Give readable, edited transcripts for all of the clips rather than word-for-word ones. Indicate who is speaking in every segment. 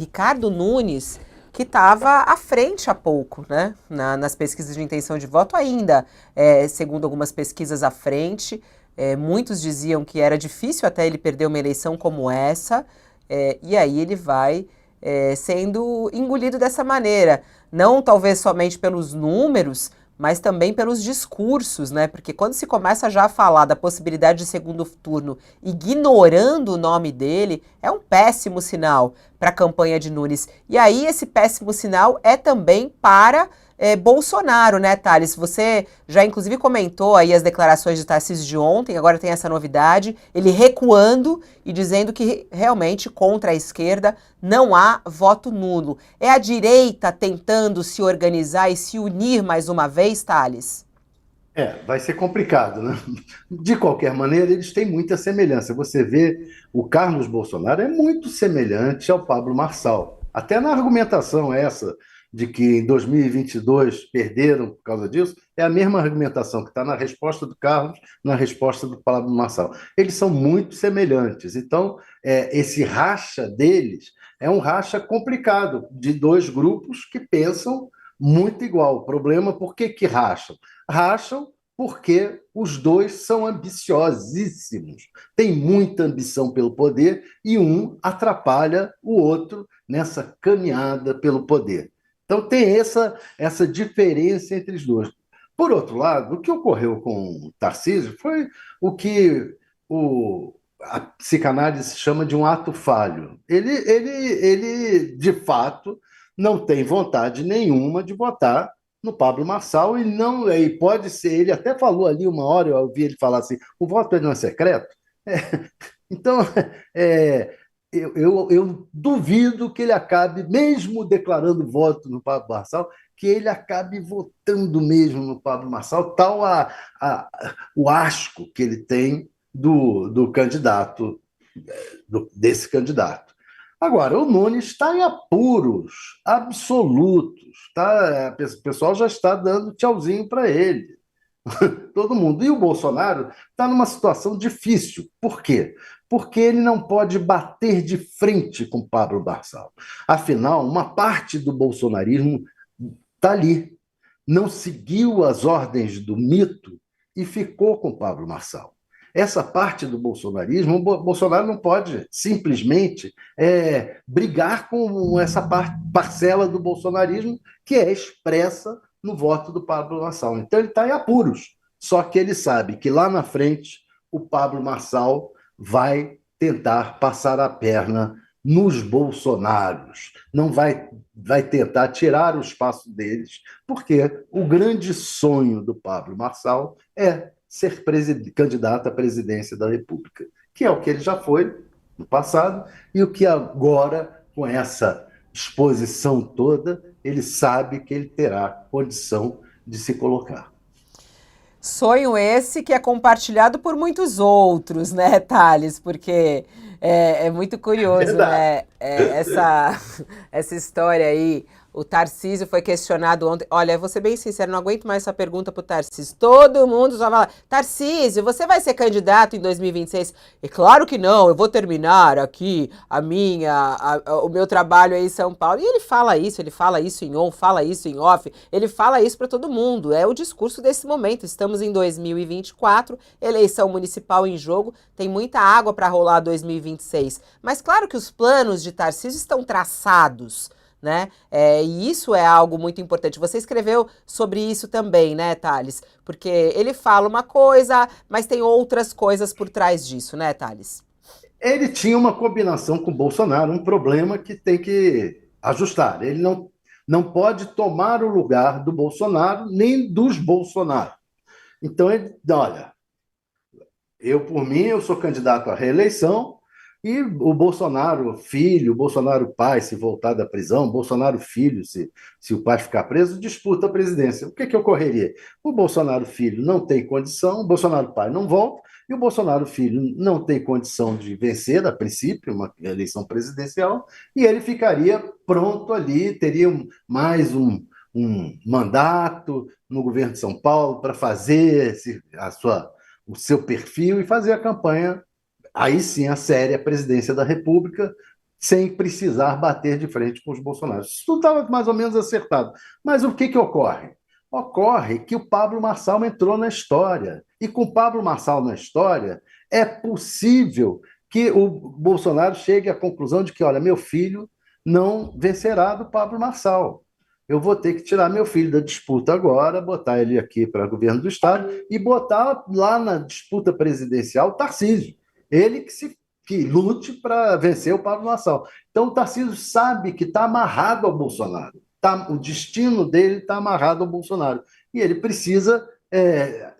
Speaker 1: Ricardo Nunes, que estava à frente há pouco, né, nas pesquisas de intenção de voto ainda, segundo algumas pesquisas à frente. Muitos diziam que era difícil até ele perder uma eleição como essa, e aí ele vai sendo engolido dessa maneira. Não talvez somente pelos números, mas também pelos discursos, né? Porque quando se começa já a falar da possibilidade de segundo turno, ignorando o nome dele, é um péssimo sinal para a campanha de Nunes. E aí esse péssimo sinal é também para Bolsonaro, né, Thales? Você já inclusive comentou aí as declarações de Tarcísio de ontem, agora tem essa novidade, ele recuando e dizendo que realmente contra a esquerda não há voto nulo. É a direita tentando se organizar e se unir mais uma vez, Thales?
Speaker 2: Vai ser complicado, né? De qualquer maneira, eles têm muita semelhança. Você vê, o Carlos Bolsonaro é muito semelhante ao Pablo Marçal. Até na argumentação essa de que em 2022 perderam por causa disso, é a mesma argumentação que está na resposta do Carlos, na resposta do Pablo Marçal. Eles são muito semelhantes. Então, esse racha deles é um racha complicado, de dois grupos que pensam muito igual. O problema, por que que racham? Racham porque os dois são ambiciosíssimos, têm muita ambição pelo poder e um atrapalha o outro nessa caminhada pelo poder. Então tem essa diferença entre os dois. Por outro lado, o que ocorreu com o Tarcísio foi o que a psicanálise chama de um ato falho. Ele de fato, não tem vontade nenhuma de votar no Pablo Marçal e não e pode ser, ele até falou ali uma hora, eu ouvi ele falar assim, o voto não é secreto? É, então, é, eu duvido que ele acabe, mesmo declarando voto no Pablo Marçal, que ele acabe votando mesmo no Pablo Marçal, tal a, o asco que ele tem do candidato, desse candidato. Agora, o Nunes está em apuros absolutos. Tá? O pessoal já está dando tchauzinho para ele. Todo mundo. E o Bolsonaro está numa situação difícil. Por quê? Porque ele não pode bater de frente com Pablo Marçal. Afinal, uma parte do bolsonarismo está ali. Não seguiu as ordens do mito e ficou com Pablo Marçal. Essa parte do bolsonarismo, o Bolsonaro não pode simplesmente brigar com essa parcela do bolsonarismo que é expressa no voto do Pablo Marçal. Então ele está em apuros. Só que ele sabe que lá na frente o Pablo Marçal vai tentar passar a perna nos Bolsonaros, não vai tentar tirar o espaço deles, porque o grande sonho do Pablo Marçal é ser candidato à presidência da República, que é o que ele já foi no passado e o que agora, com essa exposição toda, ele sabe que ele terá condição de se colocar.
Speaker 1: Sonho esse que é compartilhado por muitos outros, né, Thales? Porque é muito curioso,
Speaker 2: Verdade.
Speaker 1: né? Essa história aí. O Tarcísio foi questionado ontem. Olha, eu vou ser bem sincero, não aguento mais essa pergunta pro Tarcísio. Todo mundo já fala, Tarcísio, você vai ser candidato em 2026? E claro que não, eu vou terminar aqui o meu trabalho aí em São Paulo. E ele fala isso em on, fala isso em off, ele fala isso para todo mundo. É o discurso desse momento. Estamos em 2024, eleição municipal em jogo, tem muita água para rolar 2026. Mas claro que os planos de Tarcísio estão traçados, né? E isso é algo muito importante. Você escreveu sobre isso também, né, Thales? Porque ele fala uma coisa, mas tem outras coisas por trás disso, né, Thales?
Speaker 2: Ele tinha uma combinação com o Bolsonaro, um problema que tem que ajustar. Ele não pode tomar o lugar do Bolsonaro nem dos Bolsonaro. Então, ele, olha, eu, por mim, eu sou candidato à reeleição e o Bolsonaro filho, o Bolsonaro pai, se voltar da prisão, o Bolsonaro filho, se o pai ficar preso, disputa a presidência. O que que ocorreria? O Bolsonaro filho não tem condição, o Bolsonaro pai não volta, e o Bolsonaro filho não tem condição de vencer, a princípio, uma eleição presidencial, e ele ficaria pronto ali, teria mais um mandato no governo de São Paulo para fazer o seu perfil e fazer a campanha, aí sim a séria presidência da República, sem precisar bater de frente com os bolsonaristas. Isso tudo estava mais ou menos acertado. Mas o que, que ocorre? Ocorre que o Pablo Marçal entrou na história. E com o Pablo Marçal na história, é possível que o Bolsonaro chegue à conclusão de que, olha, meu filho não vencerá do Pablo Marçal. Eu vou ter que tirar meu filho da disputa agora, botar ele aqui para governo do Estado e botar lá na disputa presidencial o Tarcísio. Ele que lute para vencer o Pablo Marçal. Então, o Tarcísio sabe que está amarrado ao Bolsonaro. O destino dele está amarrado ao Bolsonaro. E ele precisa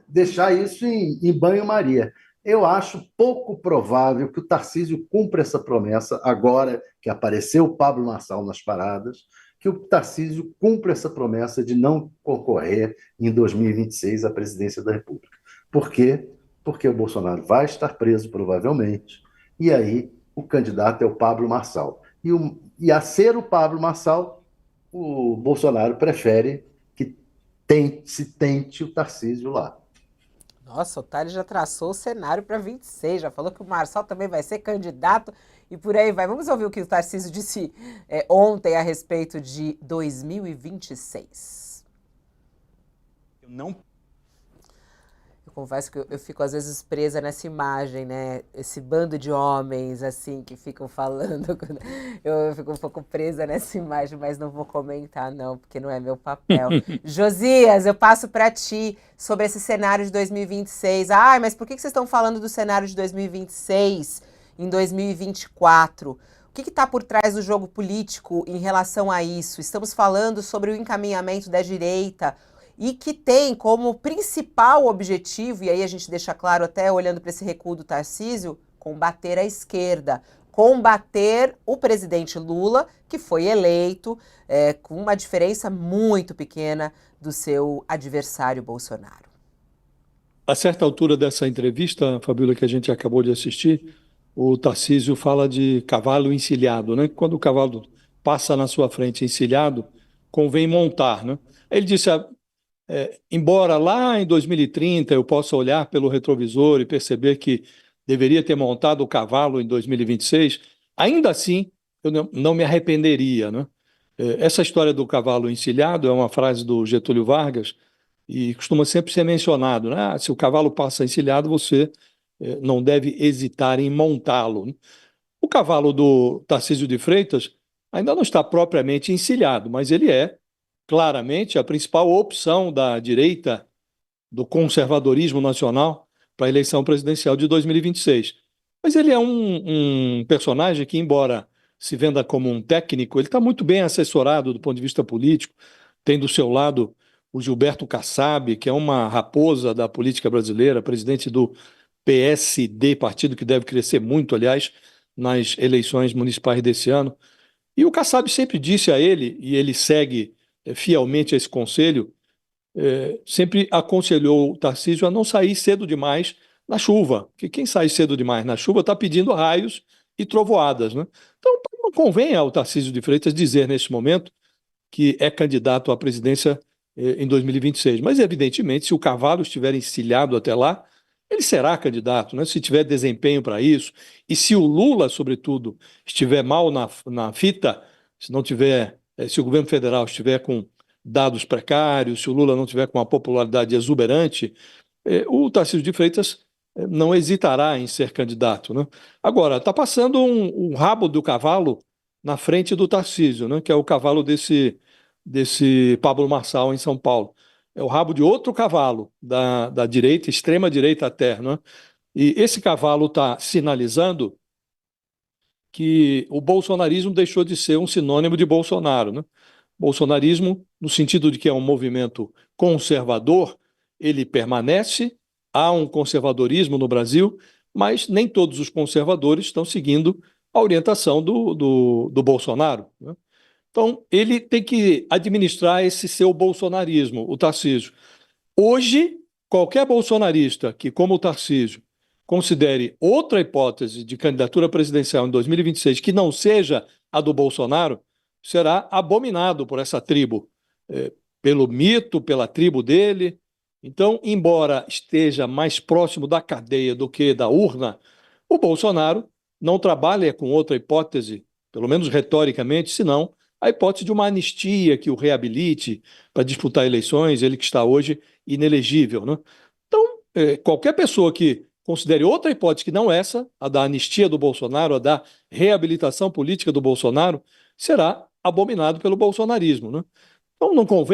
Speaker 2: deixar isso em banho-maria. Eu acho pouco provável que o Tarcísio cumpra essa promessa agora que apareceu o Pablo Marçal nas paradas, que o Tarcísio cumpra essa promessa de não concorrer em 2026 à presidência da República. Por quê? Porque o Bolsonaro vai estar preso, provavelmente, e aí o candidato é o Pablo Marçal. E a ser o Pablo Marçal, o Bolsonaro prefere que se tente o Tarcísio lá.
Speaker 1: Nossa, o Otário já traçou o cenário para 26, já falou que o Marçal também vai ser candidato e por aí vai. Vamos ouvir o que o Tarcísio disse ontem a respeito de 2026. Eu confesso que eu fico às vezes presa nessa imagem, né? Esse bando de homens, assim, que ficam falando. Eu fico um pouco presa nessa imagem, mas não vou comentar, não, porque não é meu papel. Josias, eu passo para ti sobre esse cenário de 2026. Ai, mas por que vocês estão falando do cenário de 2026 em 2024? O que está por trás do jogo político em relação a isso? Estamos falando sobre o encaminhamento da direita e que tem como principal objetivo, e aí a gente deixa claro até olhando para esse recuo do Tarcísio, combater a esquerda, combater o presidente Lula, que foi eleito com uma diferença muito pequena do seu adversário Bolsonaro.
Speaker 3: A certa altura dessa entrevista, Fabíola, que a gente acabou de assistir, o Tarcísio fala de cavalo encilhado, né? Quando o cavalo passa na sua frente encilhado, convém montar, né? Ele disse, embora lá em 2030 eu possa olhar pelo retrovisor e perceber que deveria ter montado o cavalo em 2026, ainda assim eu não me arrependeria, né? Essa história do cavalo encilhado é uma frase do Getúlio Vargas e costuma sempre ser mencionado, né? Se o cavalo passa encilhado, você não deve hesitar em montá-lo, né? O cavalo do Tarcísio de Freitas ainda não está propriamente encilhado, mas ele é claramente a principal opção da direita, do conservadorismo nacional, para a eleição presidencial de 2026. Mas ele é um personagem que, embora se venda como um técnico, ele está muito bem assessorado do ponto de vista político. Tem do seu lado o Gilberto Kassab, que é uma raposa da política brasileira, presidente do PSD, partido que deve crescer muito, aliás, nas eleições municipais desse ano. E o Kassab sempre disse a ele, e ele segue fielmente esse conselho, sempre aconselhou o Tarcísio a não sair cedo demais na chuva, porque quem sai cedo demais na chuva está pedindo raios e trovoadas, né? Então não convém ao Tarcísio de Freitas dizer nesse momento que é candidato à presidência em 2026, mas evidentemente se o cavalo estiver encilhado até lá, ele será candidato, né? Se tiver desempenho para isso, e se o Lula, sobretudo, estiver mal na fita, se não tiver, se o governo federal estiver com dados precários, se o Lula não tiver com uma popularidade exuberante, o Tarcísio de Freitas não hesitará em ser candidato, né? Agora, está passando um rabo do cavalo na frente do Tarcísio, né? Que é o cavalo desse Pablo Marçal em São Paulo. É o rabo de outro cavalo da direita, extrema-direita até, né? E esse cavalo está sinalizando que o bolsonarismo deixou de ser um sinônimo de Bolsonaro, né? Bolsonarismo, no sentido de que é um movimento conservador, ele permanece, há um conservadorismo no Brasil, mas nem todos os conservadores estão seguindo a orientação do Bolsonaro, né? Então, ele tem que administrar esse seu bolsonarismo, o Tarcísio. Hoje, qualquer bolsonarista que, como o Tarcísio, considere outra hipótese de candidatura presidencial em 2026 que não seja a do Bolsonaro, será abominado por essa tribo, pelo mito, pela tribo dele. Então, embora esteja mais próximo da cadeia do que da urna, o Bolsonaro não trabalha com outra hipótese pelo menos retoricamente, se não, a hipótese de uma anistia que o reabilite para disputar eleições, ele que está hoje inelegível, né? Então, qualquer pessoa que considere outra hipótese que não essa, a da anistia do Bolsonaro, a da reabilitação política do Bolsonaro, será abominado pelo bolsonarismo, né? Então, não convém